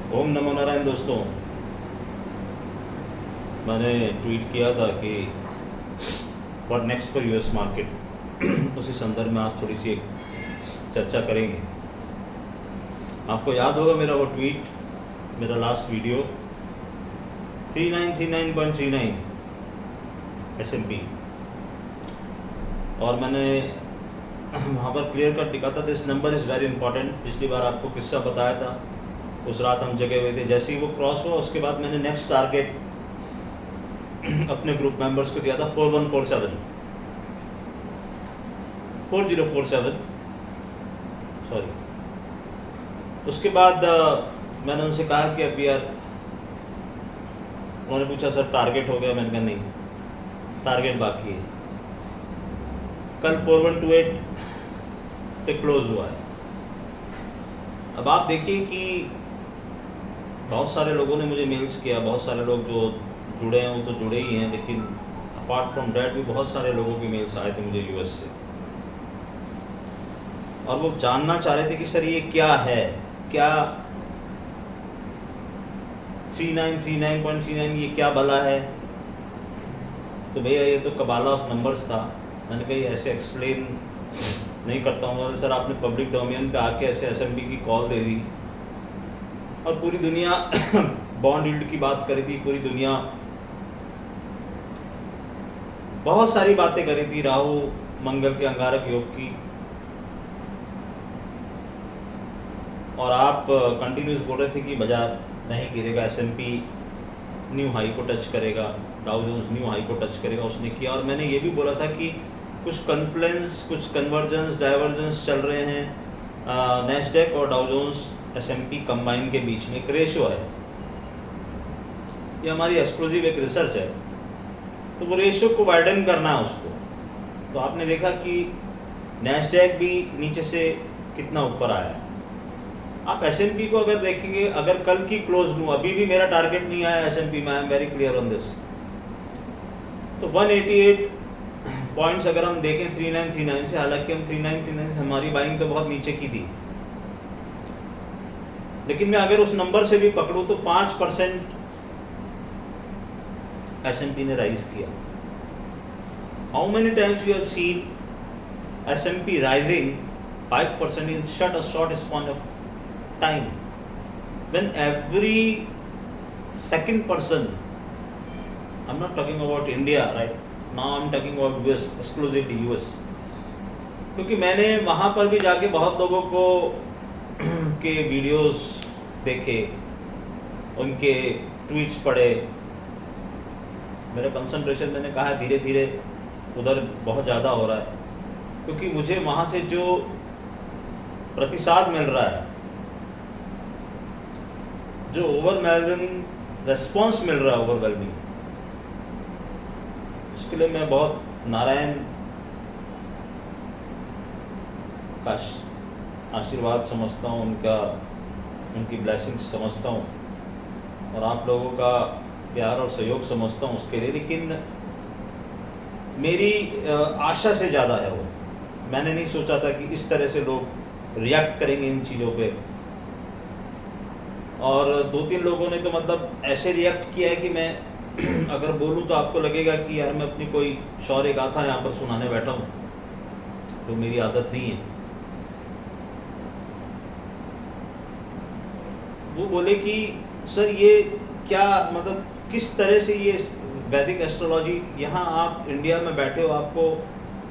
ओम नमो नारायण। दोस्तों, मैंने ट्वीट किया था कि what next for US market उसी संदर्भ में आज थोड़ी सी एक चर्चा करेंगे। आपको याद होगा मेरा वो ट्वीट, मेरा लास्ट वीडियो 3939.39 S&P, और मैंने वहाँ पर क्लियर कट लिखा था this number is very important. पिछली बार आपको किस्सा बताया था, उस रात हम जगे हुए थे। जैसे ही वो क्रॉस हुआ उसके बाद मैंने नेक्स्ट टारगेट अपने ग्रुप मेंबर्स को दिया था 4047 सॉरी। उसके बाद मैंने उनसे कहा कि अब यार, उन्होंने पूछा सर टारगेट हो गया? मैंने कहा नहीं, टारगेट बाकी है। कल 4128 पे क्लोज हुआ है। अब आप देखिए कि बहुत सारे लोगों ने मुझे मेल्स किया, बहुत सारे लोग जो जुड़े हैं वो तो जुड़े ही हैं, लेकिन अपार्ट फ्रॉम डैट भी बहुत सारे लोगों के मेल्स आए थे मुझे यूएस से, और वो जानना चाह रहे थे कि सर ये क्या है, क्या 3939.39 ये क्या भला है? तो भैया ये तो कबाला ऑफ नंबर्स था। मैंने कहा ये ऐसे एक्सप्लेन नहीं करता हूँ सर। आपने पब्लिक डोमेन पे आके ऐसे S&P की कॉल दे दी और पूरी दुनिया बॉन्ड यील्ड की बात करी थी, पूरी दुनिया बहुत सारी बातें करी थी, राहु मंगल के अंगारक योग की, और आप कंटिन्यूस बोल रहे थे कि बाजार नहीं गिरेगा, S&P न्यू हाई को टच करेगा, डाउ जोन्स न्यू हाई को टच करेगा। उसने किया, और मैंने ये भी बोला था कि कुछ कन्फ्लुएंस, कुछ कन्वर्जेंस, डाइवर्जेंस चल रहे हैं नैस्डैक और डाउ जोन्स S&P कंबाइन के बीच में। एक रेशो है, ये हमारी एक्सक्लूसिव एक रिसर्च है, तो वो रेशो को वाइडन करना है उसको। तो आपने देखा कि नैस्डैक भी नीचे से कितना ऊपर आया है। आप S&P को अगर देखेंगे, अगर कल की क्लोज लूँ, अभी भी मेरा टारगेट नहीं आया S&P में, I am very clear on this. तो 188 पॉइंट्स अगर हम देखें 3939 से, हालांकि हम 3939 से हमारी बाइंग तो बहुत नीचे की थी, लेकिन मैं अगर उस नंबर से भी पकड़ूं तो 5% S&P ने राइज किया। How many times you have seen S&P rising 5% in such a short span of time, when every second person, I'm not talking about India right now, I'm talking about US, exclusively US, क्योंकि मैंने वहाँ पर भी जाके बहुत लोगों को के वीडियोस देखे, उनके ट्वीट्स पढ़े। मेरा कंसंट्रेशन, मैंने कहा धीरे धीरे उधर बहुत ज़्यादा हो रहा है, क्योंकि मुझे वहाँ से जो प्रतिसाद मिल रहा है, जो ओवरवेलमिंग रेस्पॉन्स मिल रहा है, ओवरवेलमिंग, उसके लिए मैं बहुत नारायण का आशीर्वाद समझता हूँ, उनकी ब्लेसिंग्स समझता हूँ, और आप लोगों का प्यार और सहयोग समझता हूँ उसके लिए। लेकिन मेरी आशा से ज़्यादा है वो। मैंने नहीं सोचा था कि इस तरह से लोग रिएक्ट करेंगे इन चीज़ों पे, और 2-3 लोगों ने तो मतलब ऐसे रिएक्ट किया है कि मैं अगर बोलूँ तो आपको लगेगा कि यार मैं अपनी कोई शौर्य गाथा यहाँ पर सुनाने बैठा हूँ, तो मेरी आदत नहीं है। वो बोले कि सर ये क्या, मतलब किस तरह से ये वैदिक एस्ट्रोलॉजी, यहाँ आप इंडिया में बैठे हो, आपको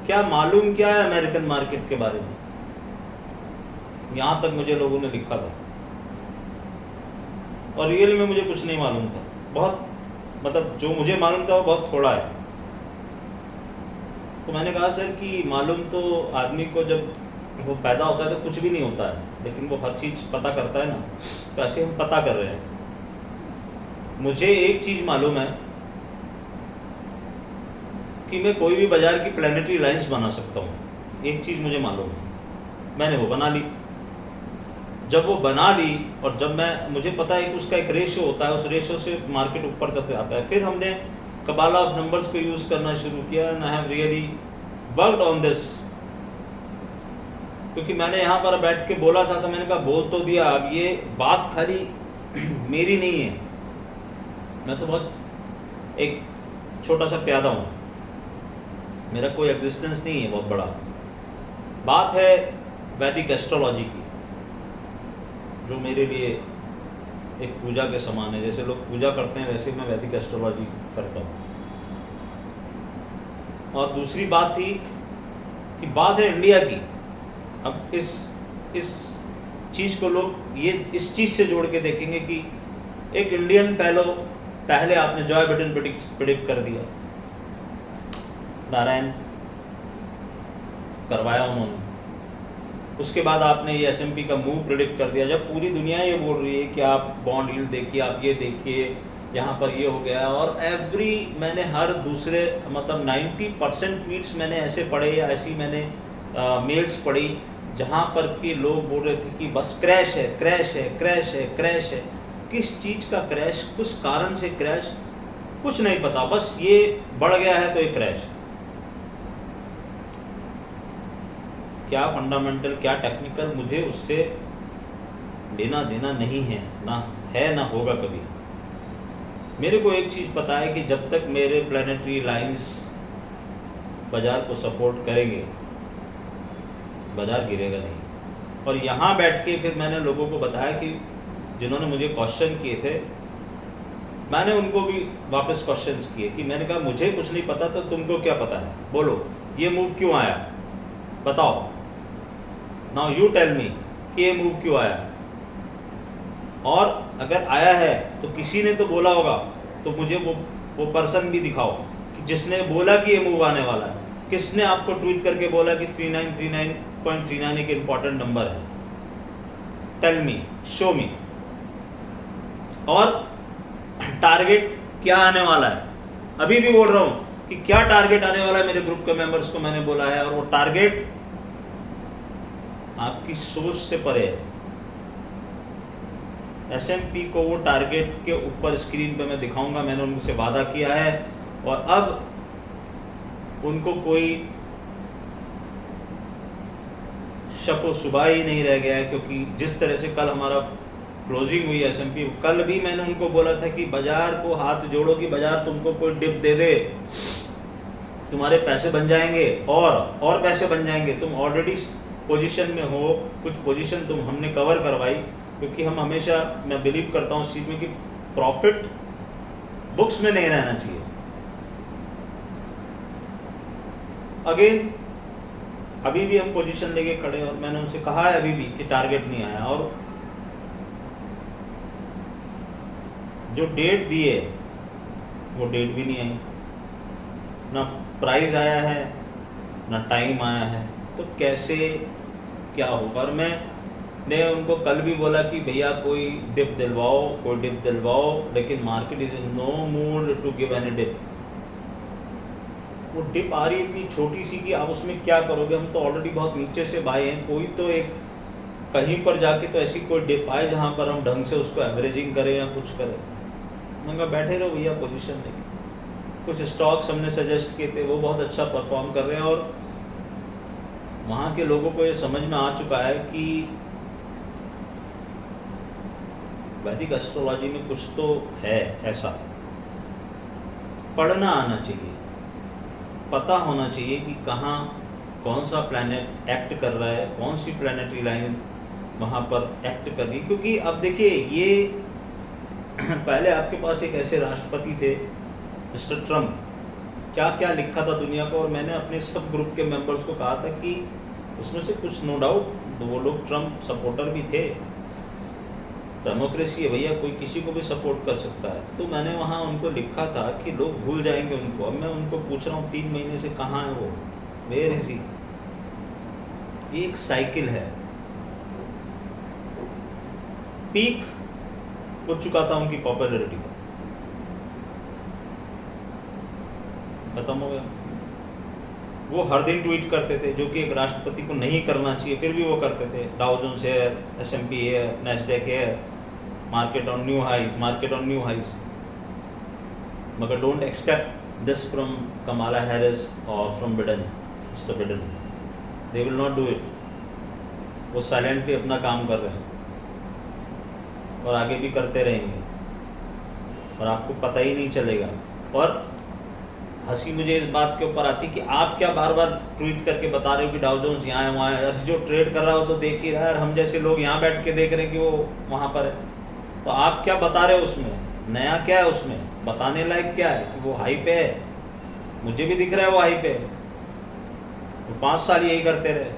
क्या मालूम क्या है अमेरिकन मार्केट के बारे में? यहाँ तक मुझे लोगों ने लिखा था, और रियल में मुझे कुछ नहीं मालूम था। बहुत, मतलब जो मुझे मालूम था वो बहुत थोड़ा है। तो मैंने कहा सर कि मालूम तो आदमी को जब वो पैदा होता है तो कुछ भी नहीं होता है, लेकिन वो हर चीज़ पता करता है ना, तो ऐसे हम पता कर रहे हैं। मुझे एक चीज़ मालूम है कि मैं कोई भी बाजार की प्लानिटरी लाइंस बना सकता हूँ। एक चीज़ मुझे मालूम है, मैंने वो बना ली। जब वो बना ली, और जब मुझे पता है कि उसका एक रेशो होता है, उस रेशो से मार्केट ऊपर तक आता है, फिर हमने कबाला ऑफ नंबर्स को यूज़ करना शुरू किया, and I have really worked on this. क्योंकि मैंने यहाँ पर बैठ के बोला था, तो मैंने कहा बोल तो दिया, अब ये बात खाली मेरी नहीं है, मैं तो बहुत एक छोटा सा प्यादा हूँ, मेरा कोई एग्जिस्टेंस नहीं है बहुत बड़ा। बात है वैदिक एस्ट्रोलॉजी की, जो मेरे लिए एक पूजा के समान है। जैसे लोग पूजा करते हैं वैसे मैं वैदिक एस्ट्रोलॉजी करता हूँ। और दूसरी बात थी कि बात है इंडिया की। अब इस चीज़ को लोग ये इस चीज़ से जोड़ के देखेंगे कि एक इंडियन फेलो, पहले आपने जॉय बिडेन प्रिडिक्ट कर दिया, नारायण करवाया उन्होंने, उसके बाद आपने ये एसएमपी का मूव प्रिडिक्ट कर दिया, जब पूरी दुनिया ये बोल रही है कि आप बॉन्ड यील्ड देखिए, आप ये देखिए, यहाँ पर ये हो गया। और मैंने हर दूसरे मतलब 90% ट्वीट्स मैंने ऐसे पढ़े या ऐसी मैंने मेल्स पढ़ी जहाँ पर कि लोग बोल रहे थे कि बस क्रैश है, क्रैश है, क्रैश है, क्रैश है। किस चीज़ का क्रैश, कुछ कारण से क्रैश, कुछ नहीं पता, बस ये बढ़ गया है तो ये क्रैश। क्या फंडामेंटल क्या टेक्निकल, मुझे उससे लेना देना नहीं है, ना होगा कभी। मेरे को एक चीज़ पता है कि जब तक मेरे प्लैनेटरी लाइंस बाजार को सपोर्ट करेंगे, बाजार गिरेगा नहीं। और यहाँ बैठ के फिर मैंने लोगों को बताया कि जिन्होंने मुझे क्वेश्चन किए थे, मैंने उनको भी वापस क्वेश्चन किए कि मैंने कहा मुझे कुछ नहीं पता तो तुमको क्या पता है, बोलो ये मूव क्यों आया, बताओ, नाउ यू टेल मी कि ये मूव क्यों आया। और अगर आया है तो किसी ने तो बोला होगा, तो मुझे वो पर्सन भी दिखाओ कि जिसने बोला कि ये मूव आने वाला है। किसने आपको ट्वीट करके बोला कि 3939.39 एक इंपॉर्टेंट नंबर है? Tell me, show me. और टारगेट क्या आने वाला है, अभी भी बोल रहा हूं कि क्या टारगेट आने वाला है, मेरे ग्रुप के मेंबर्स को मैंने बोला है। और वो टारगेट आपकी सोच से परे है। एसएमपी को वो टारगेट के ऊपर स्क्रीन पे मैं दिखाऊंगा, मैंने उनसे वादा किया है। और अब उनको कोई शक व शुबा ही नहीं रह गया है, क्योंकि जिस तरह से कल हमारा क्लोजिंग हुई एसएमपी, कल भी मैंने उनको बोला था कि बाजार को हाथ जोड़ो कि बाजार तुमको कोई डिप दे दे, तुम्हारे पैसे बन जाएंगे और पैसे बन जाएंगे। तुम ऑलरेडी पोजीशन में हो, कुछ पोजीशन तुम हमने कवर करवाई, क्योंकि हम हमेशा, मैं बिलीव करता हूँ इस चीज़ में कि प्रॉफिट बुक्स में नहीं रहना चाहिए। अगेन अभी भी हम पोजीशन लेके खड़े, और मैंने उनसे कहा है अभी भी कि टारगेट नहीं आया, और जो डेट दी है वो डेट भी नहीं आई, ना प्राइस आया है ना टाइम आया है, तो कैसे क्या होगा। और मैंने उनको कल भी बोला कि भैया कोई डिप दिलवाओ, लेकिन market is in no mood to give any dip. वो डिप आ रही है इतनी छोटी सी कि आप उसमें क्या करोगे, हम तो ऑलरेडी बहुत नीचे से बाय हैं। कोई तो एक कहीं पर जाके तो ऐसी कोई डिप आए जहाँ पर हम ढंग से उसको एवरेजिंग करें या कुछ करें। मैंने कहा बैठे रहो भैया पोजीशन लेके। कुछ स्टॉक्स हमने सजेस्ट किए थे, वो बहुत अच्छा परफॉर्म कर रहे हैं, और वहाँ के लोगों को ये समझ में आ चुका है कि वैदिक एस्ट्रोलॉजी में कुछ तो है ऐसा। पढ़ना आना चाहिए, पता होना चाहिए कि कहाँ कौन सा प्लैनेट एक्ट कर रहा है, कौन सी प्लैनेटरी लाइन वहाँ पर एक्ट कर रही। क्योंकि अब देखिए, ये पहले आपके पास एक ऐसे राष्ट्रपति थे मिस्टर ट्रम्प, क्या क्या लिखा था दुनिया को। और मैंने अपने सब ग्रुप के मेंबर्स को कहा था कि उसमें से कुछ नो डाउट वो लोग ट्रम्प सपोर्टर भी थे। डेमोक्रेसी है भैया, कोई किसी को भी सपोर्ट कर सकता है। तो मैंने वहाँ उनको लिखा था कि लोग भूल जाएंगे उनको। अब मैं उनको पूछ रहा हूँ 3 महीने से कहाँ है वो, वेयर इज ही। ये एक साइकिल है। पीक हो चुका था उनकी पॉपुलैरिटी का, खत्म हो गया। वो हर दिन ट्वीट करते थे, जो कि एक राष्ट्रपति को नहीं करना चाहिए, फिर भी वो करते थे। डाउ जोन्स है, एसएमपी है, नैस्डैक है, मार्केट ऑन न्यू हाइज। मगर don't expect this from Kamala Harris और from mister Biden. They will not do it. वो साइलेंटली अपना काम कर रहे हैं। और आगे भी करते रहेंगे और आपको पता ही नहीं चलेगा। और हंसी मुझे इस बात के ऊपर आती कि आप क्या बार बार ट्वीट करके बता रहे हो कि डाउ जोन्स यहाँ है वहाँ है, जो ट्रेड कर रहा हो तो देख ही रहा है, हम जैसे लोग यहाँ बैठ के देख रहे हैं कि वो वहाँ पर है। तो आप क्या बता रहे हो उसमें, नया क्या है उसमें, बताने लायक क्या है कि वो हाई पे है? मुझे भी दिख रहा है वो हाई पे है। वो 5 साल यही करते रहे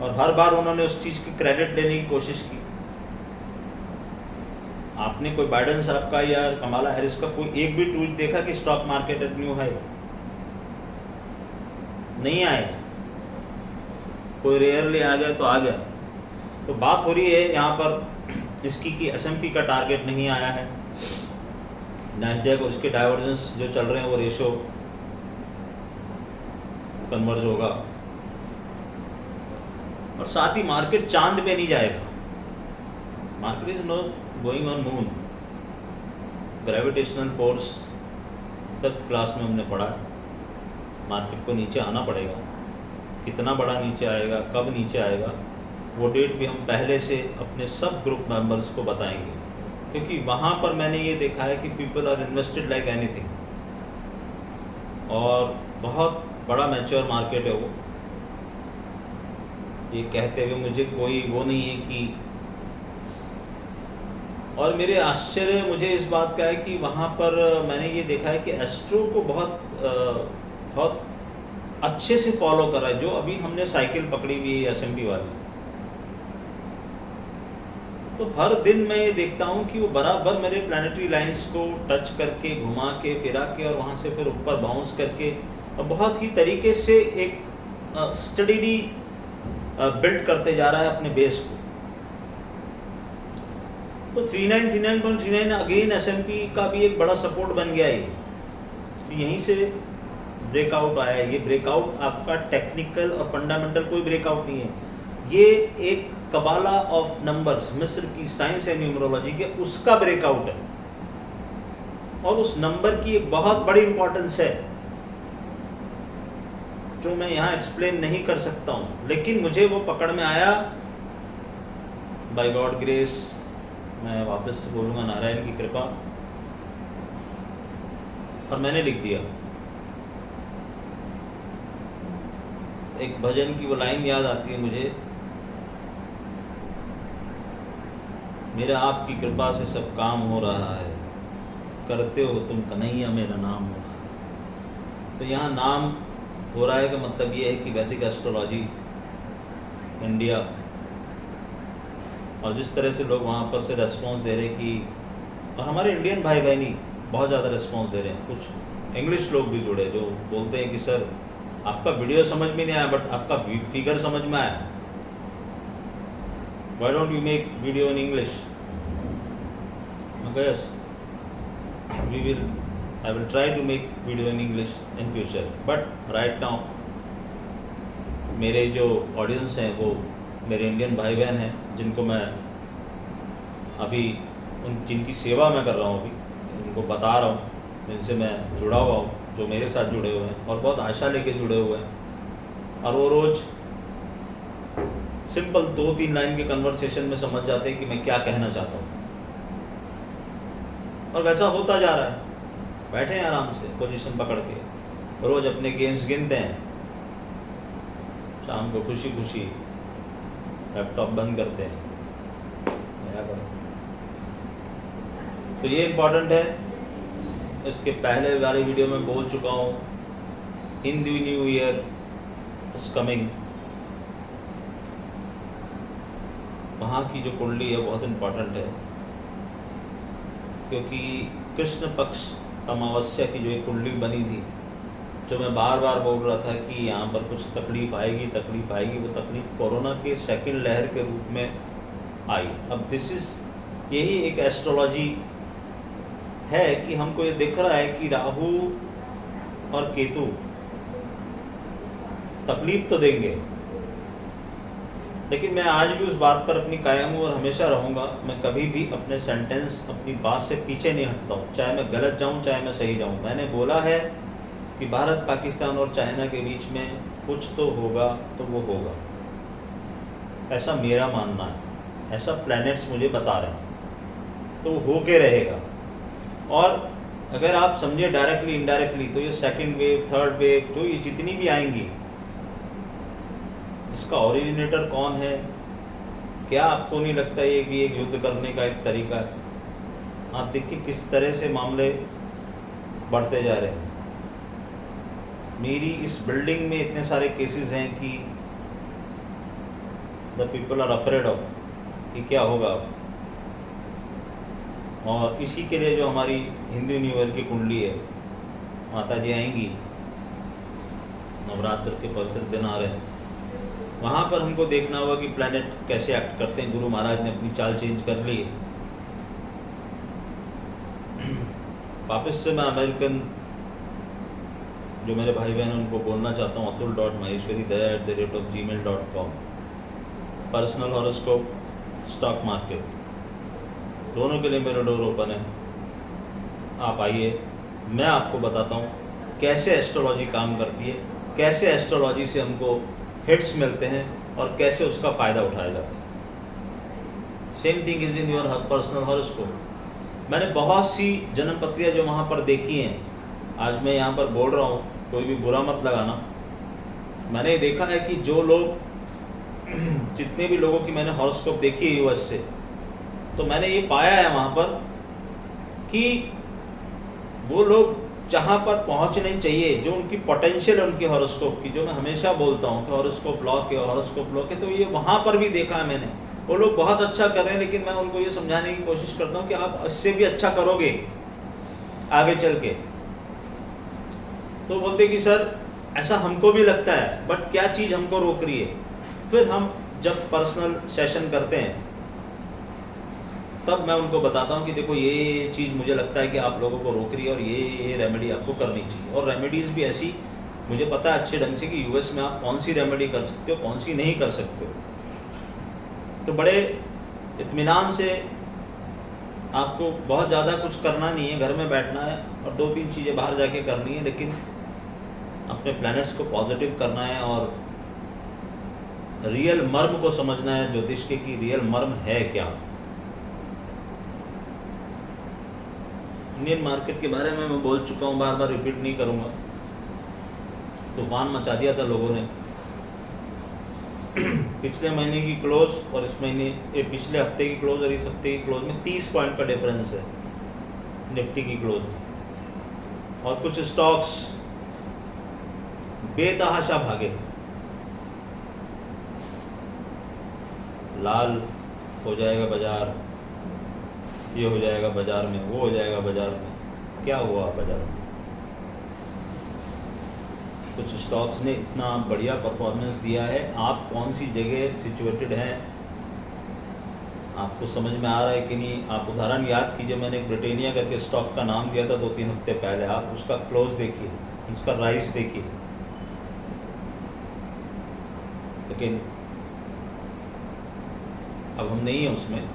और हर बार उन्होंने उस चीज़ की क्रेडिट लेने की कोशिश की। आपने कोई बाइडेन साहब का या कमाला हैरिस का कोई एक भी ट्वीट देखा कि stock market at new high? नहीं आए, कोई रेयरली आ गया तो आ गया। तो बात हो रही है यहाँ पर इसकी कि S&P का टारगेट नहीं आया है, नैस्डैक और इसके डाइवर्जेंस जो चल रहे हैं वो रेशो कन्वर्ज होगा और साथ ही मार्केट चांद पे नहीं जाएगा। Market is not going on moon. Gravitational force 5th class में हमने पढ़ा। मार्केट को नीचे आना पड़ेगा, कितना बड़ा नीचे आएगा, कब नीचे आएगा, वो डेट भी हम पहले से अपने सब ग्रुप मेंबर्स को बताएंगे, क्योंकि वहाँ पर मैंने ये देखा है कि people are invested like anything और बहुत बड़ा मैच्योर मार्केट है वो। ये कहते हुए मुझे कोई वो नहीं है कि, और मेरे आश्चर्य मुझे इस बात का है कि वहाँ पर मैंने ये देखा है कि एस्ट्रो को बहुत अच्छे से फॉलो कर रहा है। जो अभी हमने साइकिल पकड़ी हुई है S&P वाली, तो हर दिन मैं ये देखता हूँ कि वो बराबर मेरे प्लानिटरी लाइंस को टच करके, घुमा के, फिरा के और वहाँ से फिर ऊपर बाउंस करके और बहुत ही तरीके से एक स्टडीली बिल्ड करते जा रहा है अपने बेस को। तो 3939.39 अगेन S&P का भी एक बड़ा सपोर्ट बन गया है। तो यहीं से ब्रेकआउट आया है। ये ब्रेकआउट आपका टेक्निकल और फंडामेंटल कोई ब्रेकआउट नहीं है, ये एक कबाला ऑफ नंबर्स, मिस्र की साइंस है न्यूमरोलॉजी के, उसका ब्रेकआउट है और उस नंबर की एक बहुत बड़ी इंपॉर्टेंस है जो मैं यहाँ एक्सप्लेन नहीं कर सकता हूँ, लेकिन मुझे वो पकड़ में आया बाय गॉड ग्रेस। मैं वापस से बोलूँगा नारायण की कृपा, और मैंने लिख दिया। एक भजन की वो लाइन याद आती है मुझे, मेरा आपकी कृपा से सब काम हो रहा है, करते हो तुम कन्हैया मेरा नाम हो रहा है। तो यहाँ नाम हो रहा है का मतलब ये है कि वैदिक एस्ट्रोलॉजी इंडिया, और जिस तरह से लोग वहाँ पर से रेस्पॉन्स दे रहे कि, और हमारे इंडियन भाई बहनी बहुत ज़्यादा रेस्पॉन्स दे रहे हैं। कुछ इंग्लिश लोग भी जुड़े जो बोलते हैं कि सर आपका वीडियो समझ में नहीं आया बट आपका फिगर समझ में आया, why don't you make video in English? Yes, I will try to make video in English in future, but right now मेरे जो ऑडियंस हैं वो मेरे इंडियन भाई बहन हैं, जिनको मैं अभी जिनकी सेवा मैं कर रहा हूँ, अभी उनको बता रहा हूँ, जिनसे मैं जुड़ा हुआ हूँ, जो मेरे साथ जुड़े हुए हैं और बहुत आशा लेके जुड़े हुए हैं, और वो रोज़ सिंपल 2-3 लाइन के कन्वर्सेशन में समझ जाते हैं कि मैं क्या कहना चाहता हूँ। और वैसा होता जा रहा है। बैठे हैं आराम से पोजीशन पकड़ के, रोज अपने गेम्स गिनते हैं, शाम को खुशी खुशी लैपटॉप बंद करते हैं। तो ये इम्पोर्टेंट है। इसके पहले वाली वीडियो में बोल चुका हूँ, Hindu new year is coming. वहाँ की जो कुंडली है बहुत इम्पोर्टेंट है, क्योंकि कृष्ण पक्ष अमावस्या की जो एक कुंडली बनी थी, जो मैं बार बार बोल रहा था कि यहाँ पर कुछ तकलीफ आएगी, वो तकलीफ कोरोना के सेकंड लहर के रूप में आई। अब यही एक एस्ट्रोलॉजी है कि हमको ये दिख रहा है कि राहु और केतु तकलीफ तो देंगे, लेकिन मैं आज भी उस बात पर अपनी कायम हूँ और हमेशा रहूँगा। मैं कभी भी अपने सेंटेंस, अपनी बात से पीछे नहीं हटता हूँ, चाहे मैं गलत जाऊँ चाहे मैं सही जाऊँ। मैंने बोला है कि भारत, पाकिस्तान और चाइना के बीच में कुछ तो होगा, तो वो होगा, ऐसा मेरा मानना है, ऐसा प्लैनेट्स मुझे बता रहे हैं। तो वो होके रहेगा। और अगर आप समझे डायरेक्टली इनडायरेक्टली, तो ये सेकंड वेव, थर्ड वेव, जो ये जितनी भी आएंगी, इसका ओरिजिनेटर कौन है? क्या आपको नहीं लगता ये भी एक युद्ध करने का एक तरीका है? आप देखिए किस तरह से मामले बढ़ते जा रहे हैं। मेरी इस बिल्डिंग में इतने सारे केसेस हैं कि the people are afraid of कि क्या होगा। और इसी के लिए जो हमारी हिंदू न्यू ईयर की कुंडली है, माता जी आएंगी, नवरात्र के पवित्र दिन आ रहे हैं, वहाँ पर हमको देखना होगा कि प्लैनेट कैसे एक्ट करते हैं। गुरु महाराज ने अपनी चाल चेंज कर ली। वापस से मैं अमेरिकन जो मेरे भाई बहन उनको बोलना चाहता हूँ, atul.maheshwari@gmail.com। Personal horoscope, stock market, दोनों के लिए मेरा डोर ओपन है। आप आइए, मैं आपको बताता हूँ कैसे एस्ट्रोलॉजी काम करती है, कैसे एस्ट्रोलॉजी से हमको हिट्स मिलते हैं और कैसे उसका फ़ायदा उठाया जाता है। Same thing is in your personal horoscope. मैंने बहुत सी जन्म पत्रियाँ जो वहाँ पर देखी हैं, आज मैं यहाँ पर बोल रहा हूँ, कोई भी बुरा मत लगाना। मैंने देखा है कि जो लोग जितने भी लोगों की मैंने हॉरोस्कोप देखी है यूएस से, तो मैंने ये पाया है वहाँ पर कि वो लोग जहाँ पर पहुँचने चाहिए, जो उनकी पोटेंशियल है उनकी हॉरोस्कोप की, जो मैं हमेशा बोलता हूँ कि हॉरोस्कोप लॉक है, हॉरोस्कोप लॉक है, तो ये वहाँ पर भी देखा है मैंने। वो लोग बहुत अच्छा कर रहे हैं, लेकिन मैं उनको ये समझाने की कोशिश करता हूँ कि आप इससे भी अच्छा करोगे आगे चल के। तो बोलते कि सर ऐसा हमको भी लगता है, बट क्या चीज़ हमको रोक रही है? फिर हम जब पर्सनल सेशन करते हैं तब मैं उनको बताता हूँ कि देखो ये चीज़ मुझे लगता है कि आप लोगों को रोक रही है और ये रेमेडी आपको करनी चाहिए। और रेमेडीज़ भी ऐसी मुझे पता है अच्छे ढंग से कि यूएस में आप कौन सी रेमेडी कर सकते हो, कौन सी नहीं कर सकते हो। तो बड़े इत्मीनान से आपको बहुत ज़्यादा कुछ करना नहीं है, घर में बैठना है और 2-3 चीज़ें बाहर जाके करनी है, लेकिन अपने प्लैनेट्स को पॉजिटिव करना है और रियल मर्म को समझना है ज्योतिष के कि रियल मर्म है क्या। इंडियन मार्केट के बारे में मैं बोल चुका हूँ, बार बार रिपीट नहीं करूँगा। तूफान मचा दिया था लोगों ने। पिछले महीने की क्लोज और इस महीने, ये पिछले हफ्ते की क्लोज और इस हफ्ते की क्लोज में 30 पॉइंट का डिफरेंस है निफ्टी की क्लोज में। और कुछ स्टॉक्स बेतहाशा भागे, लाल हो जाएगा बाजार, ये हो जाएगा बाजार में, वो हो जाएगा बाजार में। क्या हुआ बाजार में? कुछ स्टॉक्स ने इतना बढ़िया परफॉर्मेंस दिया है। आप कौन सी जगह सिचुएटेड हैं, आपको समझ में आ रहा है कि नहीं? आप उदाहरण याद कीजिए, मैंने एक ब्रिटेनिया करके स्टॉक का नाम दिया था 2-3 हफ्ते पहले। आप उसका क्लोज देखिए, उसका राइज देखिए, लेकिन अब हम नहीं है उसमें।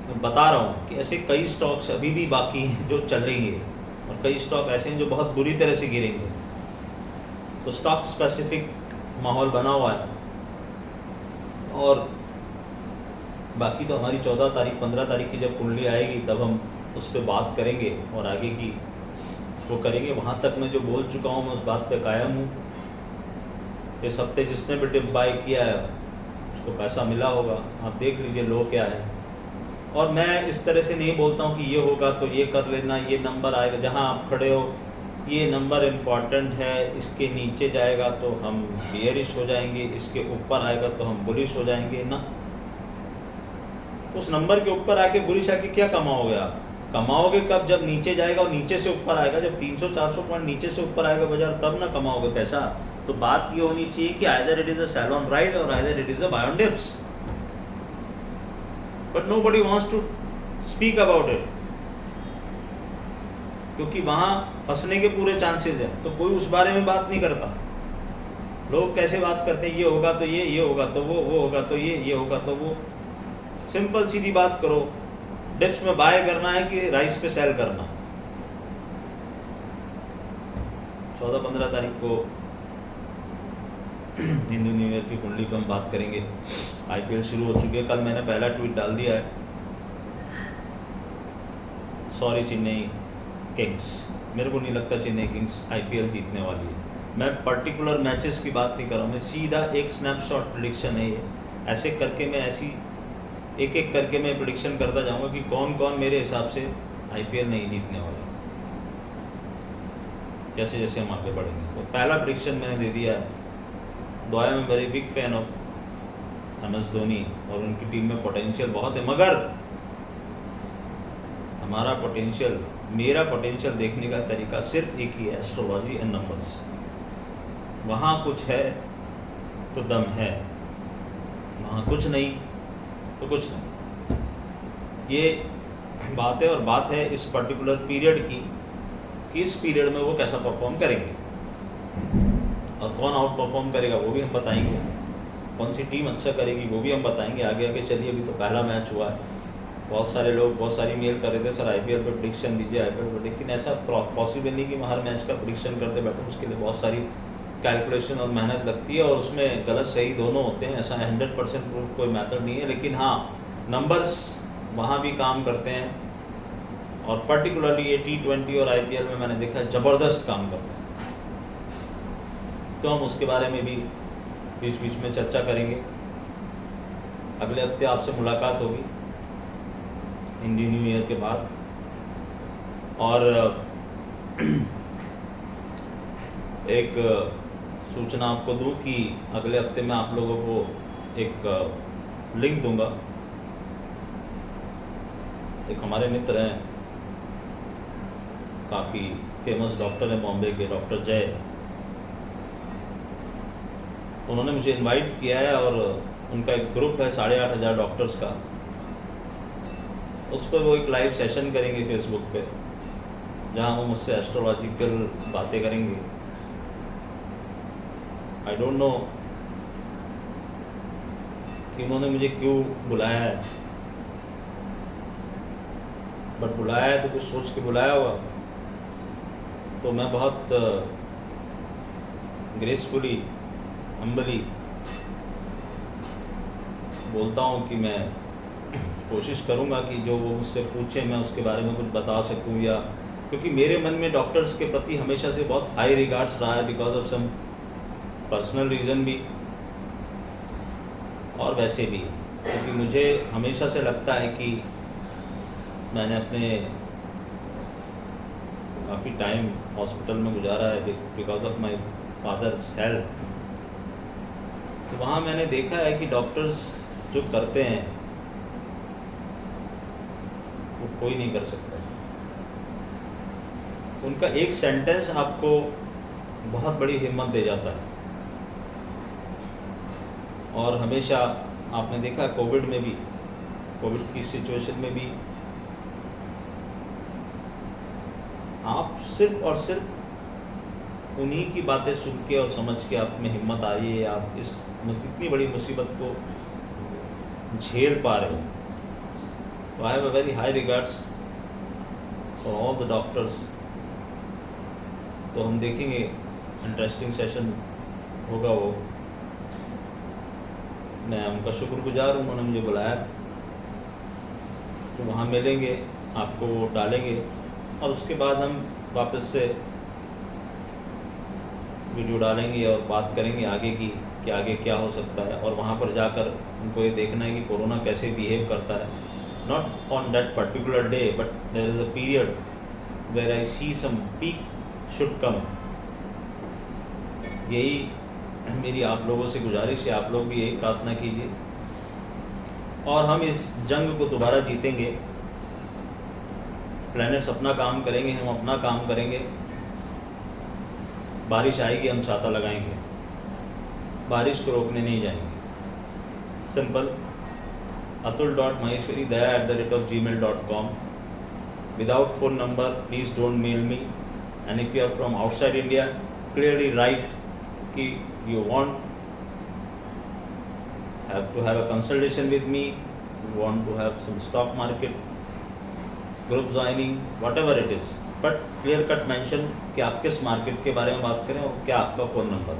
तो बता रहा हूँ कि ऐसे कई स्टॉक्स अभी भी बाकी हैं जो चलेंगे और कई स्टॉक ऐसे हैं जो बहुत बुरी तरह से गिरेंगे। तो स्टॉक स्पेसिफिक माहौल बना हुआ है। और बाकी तो हमारी 14 तारीख 15 तारीख की जब कुंडली आएगी तब हम उस पर बात करेंगे और आगे की वो करेंगे। वहाँ तक मैं जो बोल चुका हूँ मैं उस बात पे कायम हूँ। इस हफ्ते जिसने भी डिप बाय किया है उसको पैसा मिला होगा। आप देख लीजिए लो क्या है। और मैं इस तरह से नहीं बोलता हूँ कि ये होगा तो ये कर लेना, ये नंबर आएगा, जहाँ आप खड़े हो ये नंबर इम्पॉर्टेंट है, इसके नीचे जाएगा तो हम बियरिश हो जाएंगे, इसके ऊपर आएगा तो हम बुलिश हो जाएंगे ना। उस नंबर के ऊपर आके बुलिश आके क्या कमाओगे आप? कमाओगे कब? जब नीचे जाएगा और नीचे से ऊपर आएगा। जब 300-400 पॉइंट नीचे से ऊपर आएगा बाजार, तब ना कमाओगे पैसा। तो बात ये होनी चाहिए कि either it is a sell on rise और either it is a buy on dips, but nobody wants to speak about it, क्योंकि वहां फंसने के पूरे चांसेस हैं। तो कोई उस बारे में बात नहीं करता। लोग कैसे बात करते हैं, ये होगा तो ये होगा तो वो होगा तो ये होगा तो वो। सिंपल सीधी बात करो, डिप्स में बाय करना है कि राइस पे सेल करना। 14-15 तारीख को हिंदू न्यू ईयर की कुंडली पर हम बात करेंगे। आईपीएल शुरू हो चुकी है। कल मैंने पहला ट्वीट डाल दिया है सॉरी चेन्नई किंग्स, मेरे को नहीं लगता चेन्नई किंग्स आईपीएल जीतने वाली है। मैं पर्टिकुलर मैचेस की बात नहीं कर रहा हूँ, मैं सीधा एक स्नैपशॉट प्रेडिक्शन है ये। ऐसे करके मैं एक एक करके मैं प्रेडिक्शन करता जाऊँगा कि कौन कौन मेरे हिसाब से आईपीएल नहीं जीतने वाला, जैसे जैसे हम आगे बढ़ेंगे। तो पहला प्रेडिक्शन मैंने दे दिया है। दो I am very big fan of MS Dhoni और उनकी टीम में पोटेंशियल बहुत है, मगर हमारा पोटेंशियल, मेरा पोटेंशियल देखने का तरीका सिर्फ एक ही है, एस्ट्रोलॉजी एंड नंबर्स। वहाँ कुछ है तो दम है, वहाँ कुछ नहीं तो कुछ नहीं। ये बात है, और बात है इस पर्टिकुलर पीरियड की कि इस पीरियड में वो कैसा परफॉर्म करेंगे और कौन आउट परफॉर्म करेगा वो भी हम बताएंगे, कौन सी टीम अच्छा करेगी वो भी हम बताएंगे आगे आगे। चलिए, अभी तो पहला मैच हुआ है। बहुत सारे लोग बहुत सारी मेल कर रहे थे, सर आईपीएल पे प्रेडिक्शन दीजिए, आईपीएल पे, लेकिन ऐसा पॉसिबल नहीं कि मैं हर मैच का प्रेडिक्शन करते बैठूँ। उसके लिए बहुत सारी कैलकुलेशन और मेहनत लगती है, और उसमें गलत सही दोनों होते हैं। ऐसा 100% प्रूफ कोई मेथड नहीं है, लेकिन हाँ, नंबर्स वहाँ भी काम करते हैं, और पर्टिकुलरली ये T20 और आईपीएल में मैंने देखा है ज़बरदस्त काम करते हैं। तो हम उसके बारे में भी बीच बीच में चर्चा करेंगे। अगले हफ्ते आपसे मुलाकात होगी हिंदी न्यू ईयर के बाद, और एक सूचना आपको दूं कि अगले हफ्ते मैं आप लोगों को एक लिंक दूंगा। एक हमारे मित्र हैं, काफ़ी फेमस डॉक्टर हैं बॉम्बे के, डॉक्टर जय, उन्होंने मुझे इनवाइट किया है, और उनका एक ग्रुप है 8,500 डॉक्टर्स का। उस पर वो एक लाइव सेशन करेंगे फेसबुक पे, जहां वो मुझसे एस्ट्रोलॉजिकल बातें करेंगे। आई डोंट नो कि उन्होंने मुझे क्यों बुलाया है, बट बुलाया है तो कुछ सोच के बुलाया होगा। तो मैं बहुत ग्रेसफुली, हम्बली बोलता हूँ कि मैं कोशिश करूँगा कि जो वो मुझसे पूछे मैं उसके बारे में कुछ बता सकूँ, या क्योंकि मेरे मन में डॉक्टर्स के प्रति हमेशा से बहुत हाई रिगार्ड्स रहा है, because of some personal reason भी और वैसे भी, क्योंकि मुझे हमेशा से लगता है कि मैंने अपने काफ़ी टाइम हॉस्पिटल में गुजारा है because of my father's health. तो वहाँ मैंने देखा है कि डॉक्टर्स जो करते हैं वो कोई नहीं कर सकता। उनका एक सेंटेंस आपको बहुत बड़ी हिम्मत दे जाता है, और हमेशा आपने देखा कोविड में भी, कोविड की सिचुएशन में भी, आप सिर्फ और सिर्फ उन्हीं की बातें सुन के और समझ के आप में हिम्मत आ रही है, आप इस इतनी बड़ी मुसीबत को झेल पा रहे हो। तो I have a very high regards for all the doctors. तो हम देखेंगे, इंटरेस्टिंग सेशन होगा वो। मैं उनका शुक्रगुजार हूँ, उन्होंने मुझे बुलाया। तो वहाँ मिलेंगे, आपको वो डालेंगे, और उसके बाद हम वापस से वीडियो डालेंगे और बात करेंगे आगे की कि आगे क्या हो सकता है। और वहाँ पर जाकर उनको ये देखना है कि कोरोना कैसे बिहेव करता है, not on that particular day, but there is a period where I see some peak should come. यही मेरी आप लोगों से गुजारिश है, आप लोग भी यही प्रार्थना कीजिए, और हम इस जंग को दोबारा जीतेंगे। प्लैनेट्स अपना काम करेंगे, हम अपना काम करेंगे। बारिश आएगी, हम छाता लगाएंगे, बारिश को रोकने नहीं जाएंगे। Simple. atul.maheshwari@gmail.com। Without phone number, please don't mail me. And if you are from outside India, clearly write कि you have to have a consultation with me, you want to have some stock market group joining, whatever it is, but clear cut mention कि आप किस market के बारे में बात करें और क्या आपका फ़ोन नंबर।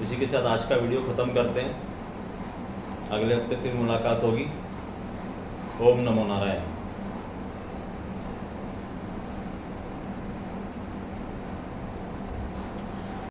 इसी के साथ आज का वीडियो ख़त्म करते हैं। अगले हफ्ते फिर मुलाकात होगी। ओम नमो नारायण।